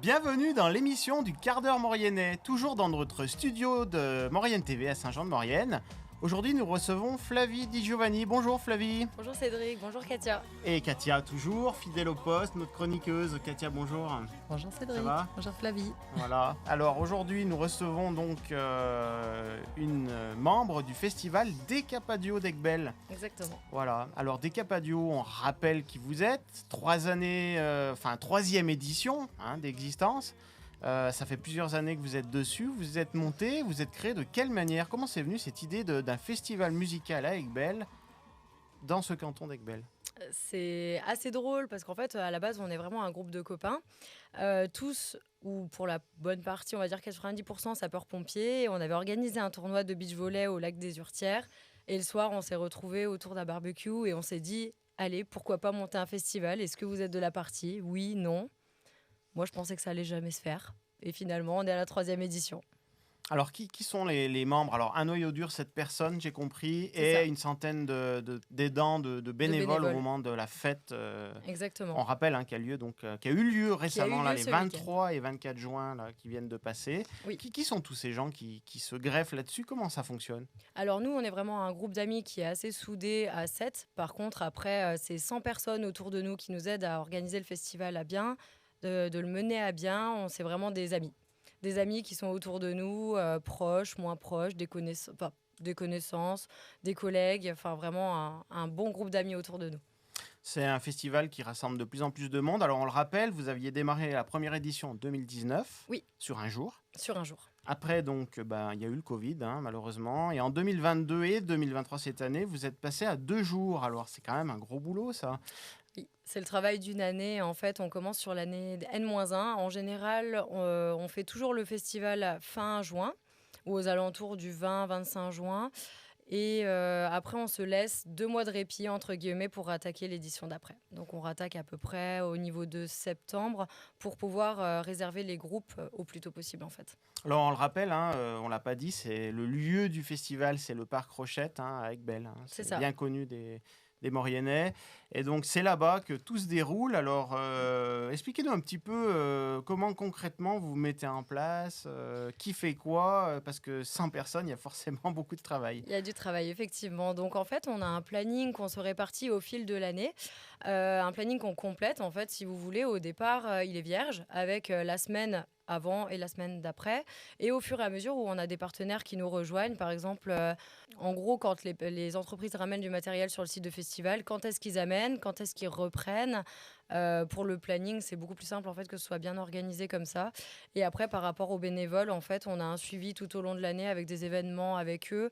Bienvenue dans l'émission du quart d'heure mauriennais, toujours dans notre studio de Maurienne TV à Saint-Jean-de-Maurienne. Aujourd'hui, nous recevons Flavie Di Giovanni. Bonjour Flavie. Bonjour Cédric, bonjour Katia. Et Katia, toujours fidèle au poste, notre chroniqueuse. Katia, bonjour. Bonjour Cédric, Ça va ? bonjour Flavie. Voilà. Alors aujourd'hui, nous recevons donc une membre du festival Décapadio d'Aiguebelle. Exactement. Voilà. Alors Décapadio, on rappelle qui vous êtes. 3 années, troisième édition d'existence. Ça fait plusieurs années que vous êtes dessus, vous êtes monté, vous êtes créé. De quelle manière ? Comment c'est venu cette idée d'un festival musical à Aiguebelle, dans ce canton d'Aiguebelle ? C'est assez drôle parce qu'en fait, à la base, on est vraiment un groupe de copains. Tous, ou pour la bonne partie, on va dire 90% sapeurs-pompiers. On avait organisé un tournoi de beach volley au lac des Hurtières. Et le soir, on s'est retrouvés autour d'un barbecue et on s'est dit, allez, pourquoi pas monter un festival ? Est-ce que vous êtes de la partie ? Oui, non. Moi, je pensais que ça allait jamais se faire. Et finalement, on est à la 3e édition. Alors, qui sont les membres ? Alors, un noyau dur, 7 personnes, j'ai compris, C'est et ça. une centaine d'aidants, de bénévoles au moment de la fête. Exactement. On rappelle qui a eu lieu récemment, lieu les ce 23 et 24 juin, là, qui viennent de passer. Oui. Qui sont tous ces gens qui se greffent là-dessus ? Comment ça fonctionne ? Alors nous, on est vraiment un groupe d'amis qui est assez soudé à 7. Par contre, après, c'est 100 personnes autour de nous qui nous aident à organiser le festival à bien, de le mener à bien. C'est vraiment des amis. Des amis qui sont autour de nous, proches, moins proches, des connaissances, des collègues. Enfin, vraiment un bon groupe d'amis autour de nous. C'est un festival qui rassemble de plus en plus de monde. Alors, on le rappelle, vous aviez démarré la première édition en 2019, Oui. sur un jour. Sur un jour. Après, donc, il y a eu le Covid, malheureusement. Et en 2022 et 2023, cette année, vous êtes passé à 2 jours. Alors, c'est quand même un gros boulot, ça. Oui, c'est le travail d'une année. En fait, on commence sur l'année N-1. En général, on fait toujours le festival fin juin ou aux alentours du 20-25 juin. Et après, on se laisse 2 mois de répit, entre guillemets, pour attaquer l'édition d'après. Donc, on rattaque à peu près au niveau de septembre pour pouvoir réserver les groupes au plus tôt possible, en fait. Alors, on le rappelle, on ne l'a pas dit, c'est le lieu du festival, c'est le parc Rochette à Aiguebelle. C'est ça. Bien connu des Mauriennais. Et donc, c'est là-bas que tout se déroule. Alors, expliquez-nous un petit peu comment concrètement vous mettez en place, qui fait quoi, parce que 100 personnes, il y a forcément beaucoup de travail. Il y a du travail, effectivement. Donc, en fait, on a un planning qu'on se répartit au fil de l'année. Un planning qu'on complète, en fait, si vous voulez. Au départ, il est vierge, avec la semaine avant et la semaine d'après. Et au fur et à mesure où on a des partenaires qui nous rejoignent, par exemple, en gros, quand les entreprises ramènent du matériel sur le site de festival, quand est-ce qu'ils amènent, quand est-ce qu'ils reprennent. Pour le planning, c'est beaucoup plus simple en fait que ce soit bien organisé comme ça. Et après, par rapport aux bénévoles, en fait, on a un suivi tout au long de l'année avec des événements avec eux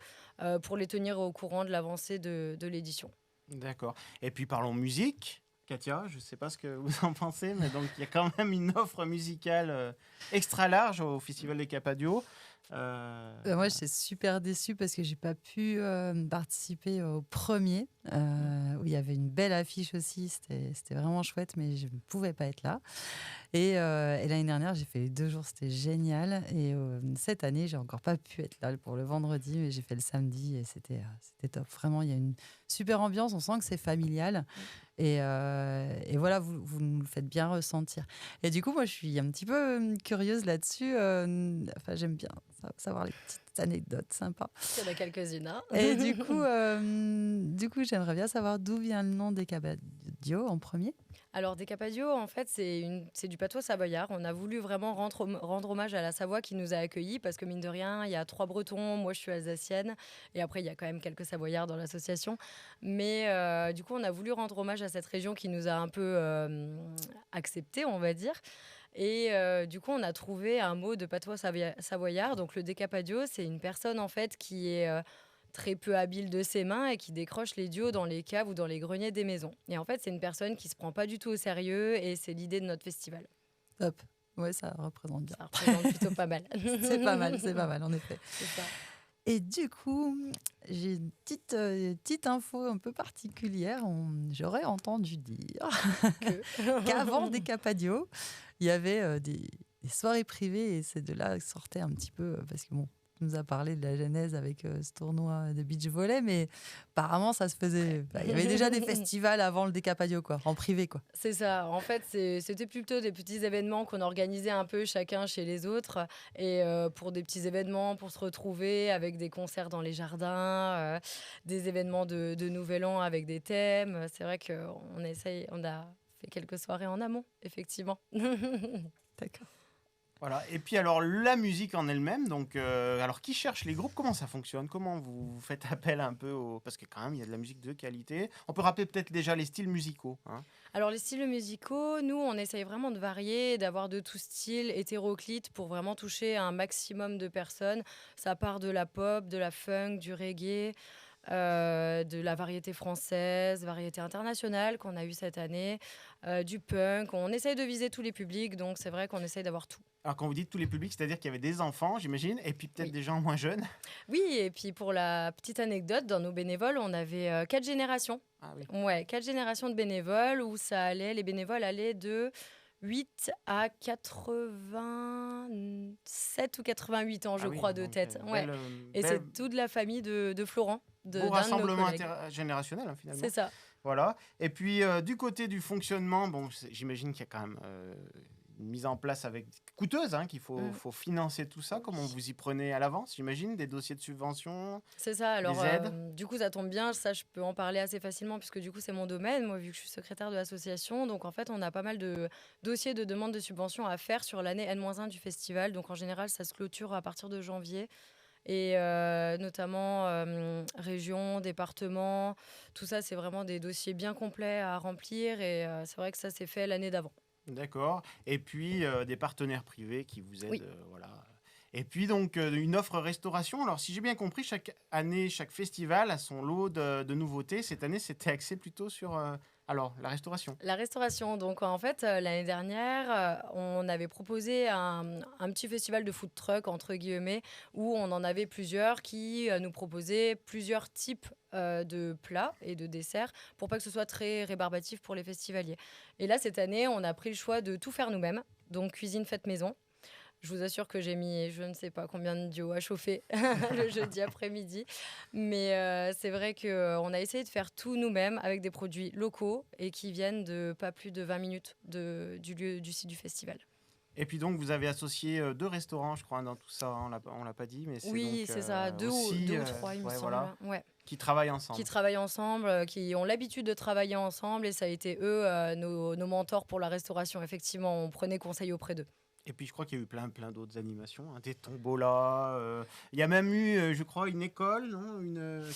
pour les tenir au courant de l'avancée de l'édition. D'accord. Et puis, parlons musique. Katia, je ne sais pas ce que vous en pensez, mais donc il y a quand même une offre musicale extra large au Festival Décapadio. Moi, j'étais super déçue parce que j'ai pas pu participer au premier, où il y avait une belle affiche aussi. C'était vraiment chouette, mais je ne pouvais pas être là. Et l'année dernière, j'ai fait les 2 jours, c'était génial. Et cette année, j'ai encore pas pu être là pour le vendredi, mais j'ai fait le samedi et c'était top. Vraiment, il y a une super ambiance. On sent que c'est familial. Et voilà, vous nous le faites bien ressentir. Et du coup, moi, je suis un petit peu curieuse là-dessus. J'aime bien savoir les petites anecdotes sympas. Il y en a quelques-unes. Et du coup, j'aimerais bien savoir d'où vient le nom Décapadio en premier. Alors, Décapadio, en fait, c'est du patois savoyard. On a voulu vraiment rendre hommage à la Savoie qui nous a accueillis parce que, mine de rien, il y a 3 Bretons, moi je suis alsacienne, et après, il y a quand même quelques Savoyards dans l'association. Mais du coup, on a voulu rendre hommage à cette région qui nous a un peu acceptés, on va dire. Et du coup, on a trouvé un mot de patois savoyard. Donc, le décapadio, c'est une personne, en fait, qui est très peu habile de ses mains et qui décroche les duos dans les caves ou dans les greniers des maisons. Et en fait, c'est une personne qui se prend pas du tout au sérieux et c'est l'idée de notre festival. Top. Ouais, ça représente bien. Ça représente plutôt pas mal. C'est pas mal, en effet. C'est ça. Et du coup, j'ai une petite info un peu particulière. J'aurais entendu dire qu'avant Décapadio, il y avait des soirées privées et c'est de là que sortait un petit peu, parce que bon, nous a parlé de la genèse avec ce tournoi de beach volley, mais apparemment, ça se faisait. Il y avait déjà des festivals avant le Decapadio, quoi, en privé, quoi. C'est ça. En fait, c'était plutôt des petits événements qu'on organisait un peu chacun chez les autres. Et pour des petits événements, pour se retrouver avec des concerts dans les jardins, des événements de Nouvel An avec des thèmes. C'est vrai on a fait quelques soirées en amont, effectivement. D'accord. Voilà. Et puis alors la musique en elle-même, donc alors qui cherche les groupes, comment ça fonctionne, comment vous faites appel un peu parce que quand même il y a de la musique de qualité. On peut rappeler peut-être déjà les styles musicaux. Hein. Alors les styles musicaux, nous on essaye vraiment de varier, d'avoir de tout style, hétéroclite pour vraiment toucher un maximum de personnes. Ça part de la pop, de la funk, du reggae. De la variété française, variété internationale qu'on a eue cette année, du punk. On essaye de viser tous les publics, donc c'est vrai qu'on essaye d'avoir tout. Alors quand vous dites tous les publics, c'est-à-dire qu'il y avait des enfants, j'imagine, et puis peut-être des gens moins jeunes. Oui, et puis pour la petite anecdote, dans nos bénévoles, on avait 4 générations. Ah oui. Ouais, 4 générations de bénévoles où les bénévoles allaient de 8 à 87 ou 88 ans, je crois, de tête. Ouais. Et c'est toute la famille de Florent. Beau rassemblement intergénérationnel, hein, finalement. C'est ça. Voilà. Et puis, du côté du fonctionnement, j'imagine qu'il y a quand même une mise en place coûteuse, hein, qu'il faut financer tout ça. Comment vous y prenez à l'avance, j'imagine, des dossiers de subvention, c'est ça. Alors, des aides. Du coup, ça tombe bien. Ça, je peux en parler assez facilement puisque du coup, c'est mon domaine, moi, vu que je suis secrétaire de l'association. Donc, en fait, on a pas mal de dossiers de demande de subvention à faire sur l'année N-1 du festival. Donc, en général, ça se clôture à partir de janvier. Et notamment région, département, tout ça, c'est vraiment des dossiers bien complets à remplir. Et c'est vrai que ça s'est fait l'année d'avant. D'accord. Et puis, des partenaires privés qui vous aident. Oui. Voilà. Et puis, donc, une offre restauration. Alors, si j'ai bien compris, chaque année, chaque festival a son lot de nouveautés. Cette année, c'était axé plutôt sur la restauration. La restauration. Donc, en fait, l'année dernière, on avait proposé un petit festival de food truck, entre guillemets, où on en avait plusieurs qui nous proposaient plusieurs types de plats et de desserts pour pas que ce soit très rébarbatif pour les festivaliers. Et là, cette année, on a pris le choix de tout faire nous-mêmes. Donc, cuisine faite maison. Je vous assure que j'ai mis je ne sais pas combien de d'eau à chauffer le jeudi après-midi. Mais c'est vrai qu'on a essayé de faire tout nous-mêmes avec des produits locaux et qui viennent de pas plus de 20 minutes du site du festival. Et puis donc, vous avez associé 2 restaurants, je crois, dans tout ça. On l'a pas dit, mais c'est oui, donc, c'est ça. Deux ou trois, il me semble. Voilà, ouais. qui travaillent ensemble. Qui travaillent ensemble, qui ont l'habitude de travailler ensemble. Et ça a été eux, nos mentors pour la restauration. Effectivement, on prenait conseil auprès d'eux. Et puis je crois qu'il y a eu plein d'autres animations, hein, des tombolas. Il y a même eu, je crois, une école, non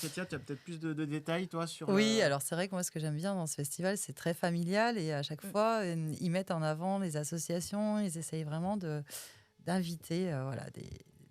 Katia, tu as peut-être plus de détails, toi, sur... Oui, alors c'est vrai que moi, ce que j'aime bien dans ce festival, c'est très familial. Et à chaque fois, ils mettent en avant les associations. Ils essayent vraiment d'inviter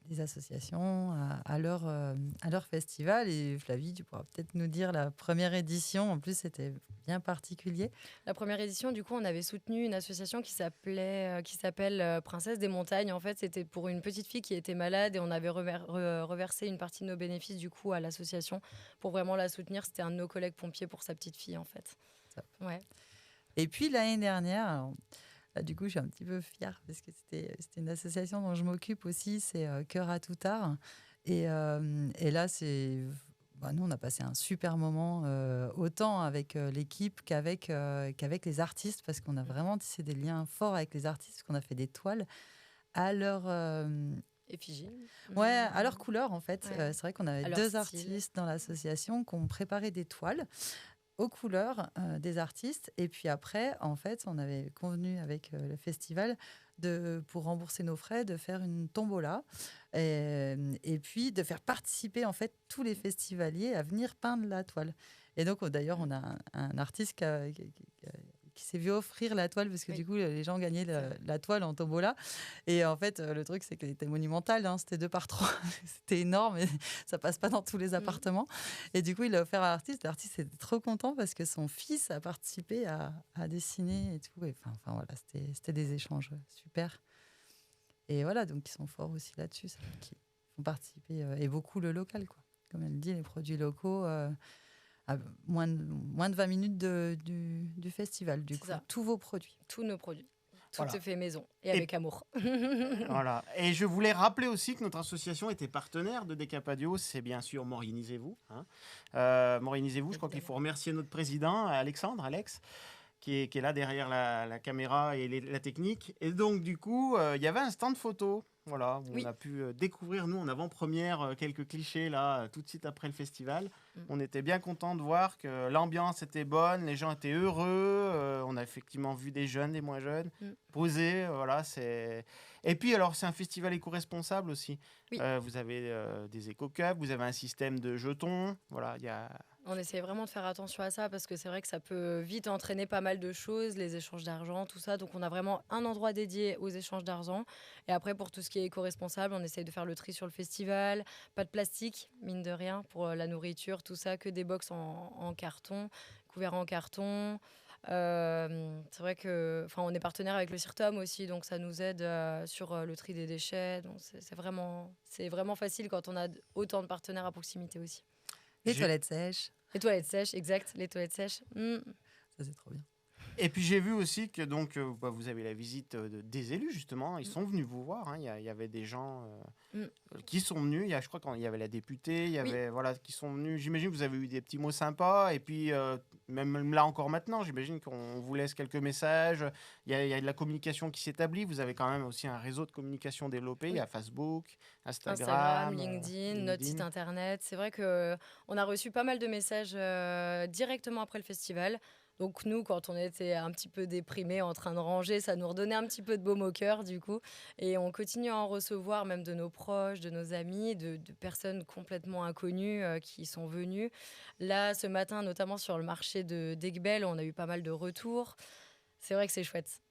des associations à leur festival. Et Flavie, tu pourras peut-être nous dire la première édition. En plus, c'était bien particulier. La première édition, du coup, on avait soutenu une association qui s'appelle Princesse des Montagnes. En fait, c'était pour une petite fille qui était malade et on avait reversé une partie de nos bénéfices, du coup, à l'association pour vraiment la soutenir. C'était un de nos collègues pompiers pour sa petite fille, en fait. Ouais. Et puis, l'année dernière... Alors, là, du coup, je suis un petit peu fière parce que c'était une association dont je m'occupe aussi, c'est Cœur à tout art. Et là, nous, on a passé un super moment, autant avec l'équipe qu'avec les artistes, parce qu'on a vraiment tissé des liens forts avec les artistes, parce qu'on a fait des toiles à leur... effigie. Ouais, à leur couleur, en fait. Ouais. C'est vrai qu'on avait 2 artistes dans l'association qui ont préparé des toiles aux couleurs des artistes. Et puis après, en fait, on avait convenu avec le festival pour rembourser nos frais, de faire une tombola et puis de faire participer en fait tous les festivaliers à venir peindre la toile. Et donc, d'ailleurs, on a un artiste qui s'est vu offrir la toile parce que du coup, les gens gagnaient la toile en tombola. Et en fait, le truc, c'est qu'elle était monumentale. Hein, c'était 2 par 3. C'était énorme et ça passe pas dans tous les appartements. Et du coup, il l'a offert à l'artiste. L'artiste était trop content parce que son fils a participé à dessiner et tout. Et enfin voilà, c'était des échanges super. Et voilà, donc ils sont forts aussi là-dessus, qui font participer. Et beaucoup le local, quoi. Comme elle dit, les produits locaux... à moins de 20 minutes du festival, du coup. Tous vos produits. Tous nos produits. Tout Voilà. est fait maison et avec amour. Voilà. Et je voulais rappeler aussi que notre association était partenaire de Decapadio, c'est bien sûr Morinisez-vous. Morinisez-vous, je crois qu'il faut remercier notre président, Alex, qui est là derrière la caméra et la technique. Et donc, du coup, il y avait un stand photo. Voilà, où on a pu découvrir, nous, en avant-première, quelques clichés, là, tout de suite après le festival. On était bien contents de voir que l'ambiance était bonne, les gens étaient heureux. On a effectivement vu des jeunes, des moins jeunes, posés. Voilà, c'est... Et puis, alors, c'est un festival éco-responsable aussi. Oui. Vous avez des éco-cups, vous avez un système de jetons. Voilà, il y a... On essaie vraiment de faire attention à ça parce que c'est vrai que ça peut vite entraîner pas mal de choses, les échanges d'argent, tout ça. Donc on a vraiment un endroit dédié aux échanges d'argent. Et après, pour tout ce qui est éco-responsable, on essaye de faire le tri sur le festival. Pas de plastique, mine de rien, pour la nourriture, tout ça, que des box en carton, couverts en carton. C'est vrai que, on est partenaire avec le CIRTOM aussi, donc ça nous aide sur le tri des déchets. Donc c'est vraiment facile quand on a autant de partenaires à proximité aussi. Les toilettes sèches. Les toilettes sèches, exact, les toilettes sèches. Ça, c'est trop bien. Et puis j'ai vu aussi que donc, vous avez la visite des élus, justement. Ils sont venus vous voir. Il y avait des gens qui sont venus. Je crois qu'il y avait la députée, il y avait, qui sont venus. J'imagine que vous avez eu des petits mots sympas. Et puis, même là encore maintenant, j'imagine qu'on vous laisse quelques messages. Il y a de la communication qui s'établit. Vous avez quand même aussi un réseau de communication développé. Il y a Facebook, Instagram, LinkedIn, notre site internet. C'est vrai qu'on a reçu pas mal de messages directement après le festival. Donc nous, quand on était un petit peu déprimés, en train de ranger, ça nous redonnait un petit peu de baume au cœur, du coup. Et on continue à en recevoir, même de nos proches, de nos amis, de personnes complètement inconnues qui sont venues. Là, ce matin, notamment sur le marché d'Aiguebelle, on a eu pas mal de retours. C'est vrai que c'est chouette.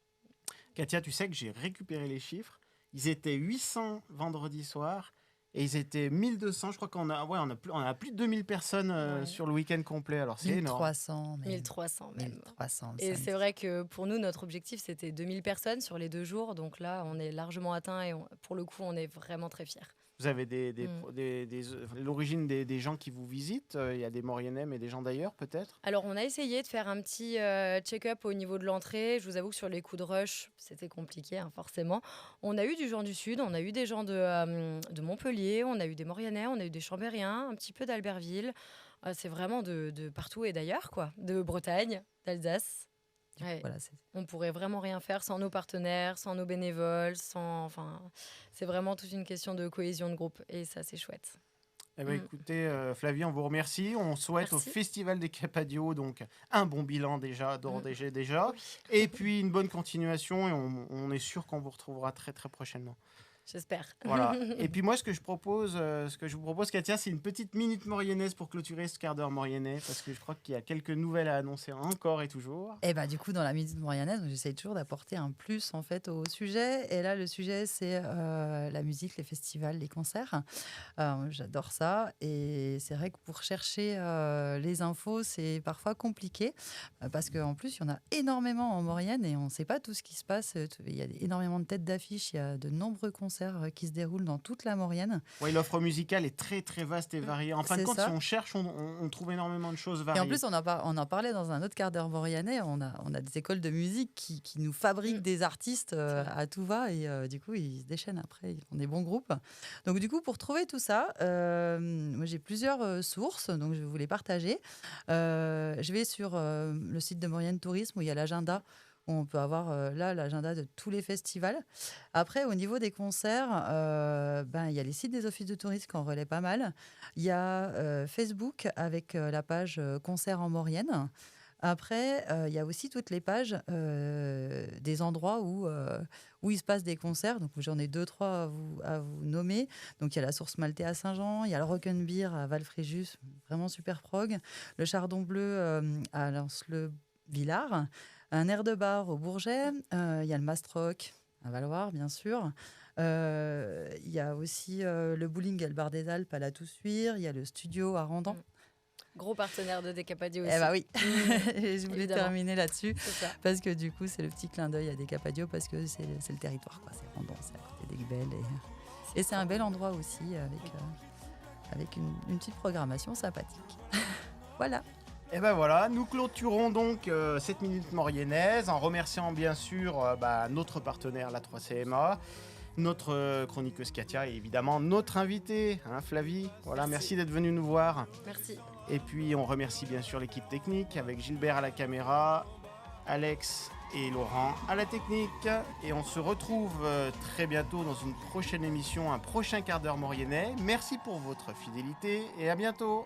Katia, tu sais que j'ai récupéré les chiffres. Ils étaient 800 vendredi soir. Et ils étaient 1200, je crois qu'on a plus de 2000 personnes sur le week-end complet. Alors c'est énorme. 1300 même. 1300. Et c'est vrai que pour nous, notre objectif, c'était 2000 personnes sur les 2 jours. Donc là, on est largement atteint et pour le coup, on est vraiment très fiers. Vous avez l'origine des gens qui vous visitent. Il y a des Mauriennais, mais des gens d'ailleurs, peut-être. Alors, on a essayé de faire un petit check-up au niveau de l'entrée. Je vous avoue que sur les coups de rush, c'était compliqué, forcément. On a eu du gens du Sud, on a eu des gens de Montpellier, on a eu des Mauriennais, on a eu des Chambériens, un petit peu d'Albertville. C'est vraiment de partout et d'ailleurs, quoi. De Bretagne, d'Alsace. Ouais. Voilà, on pourrait vraiment rien faire sans nos partenaires, sans nos bénévoles, c'est vraiment toute une question de cohésion de groupe et ça c'est chouette. Eh ben, écoutez, Flavie, on vous remercie. On souhaite au Festival des Decapadio donc un bon bilan déjà, déjà. Oui. Et puis une bonne continuation et on est sûr qu'on vous retrouvera très très prochainement. J'espère. Voilà. Et puis moi, ce que je vous propose, Katia, c'est une petite minute mauriennaise pour clôturer ce quart d'heure mauriennais, parce que je crois qu'il y a quelques nouvelles à annoncer encore et toujours. Et du coup, dans la minute mauriennaise, j'essaye toujours d'apporter un plus en fait au sujet. Et là, le sujet, c'est la musique, les festivals, les concerts. J'adore ça. Et c'est vrai que pour chercher les infos, c'est parfois compliqué, parce qu'en plus, il y en a énormément en Maurienne et on ne sait pas tout ce qui se passe. Il y a énormément de têtes d'affiche, il y a de nombreux concerts qui se déroulent dans toute la Maurienne. Oui, l'offre musicale est très très vaste et variée. En fin de compte, si on cherche, on trouve énormément de choses variées. Et en plus, on en parlait dans un autre quart d'heure mauriennais. On a des écoles de musique qui nous fabriquent des artistes à tout va et du coup, ils se déchaînent après. Ils font des bons groupes. Donc du coup, pour trouver tout ça, moi j'ai plusieurs sources, donc je vais vous les partager. Je vais sur le site de Maurienne Tourisme où il y a l'agenda. On peut avoir là l'agenda de tous les festivals. Après, au niveau des concerts, il y a les sites des offices de tourisme qui en relaient pas mal. Il y a Facebook avec la page Concerts en Maurienne. Après, il y a aussi toutes les pages des endroits où il se passe des concerts. Donc, j'en ai 2-3 à vous nommer. Donc, il y a la Source Maltais à Saint-Jean, il y a le Rock and Beer à Val-Fréjus, vraiment super prog. Le Chardon Bleu à Lens-le-Villard. Un air de bar au Bourget, il y a le Mastrock à Valloire, bien sûr. Il y a aussi le bowling et le bar des Alpes à la Toussuire. Il y a le studio à Randan. Gros partenaire de Decapadio aussi. Oui, je voulais terminer là-dessus. Parce que du coup, c'est le petit clin d'œil à Decapadio parce que c'est le territoire, quoi. C'est Randan, c'est à côté d'Aiguebelle. Et c'est un bel endroit aussi avec une petite programmation sympathique. Voilà. Et ben voilà, nous clôturons donc cette minute mauriennaise en remerciant bien sûr notre partenaire, la 3CMA, notre chroniqueuse Katia et évidemment notre invitée, Flavie. Voilà, merci d'être venue nous voir. Merci. Et puis on remercie bien sûr l'équipe technique avec Gilbert à la caméra, Alex et Laurent à la technique. Et on se retrouve très bientôt dans une prochaine émission, un prochain quart d'heure mauriennais. Merci pour votre fidélité et à bientôt.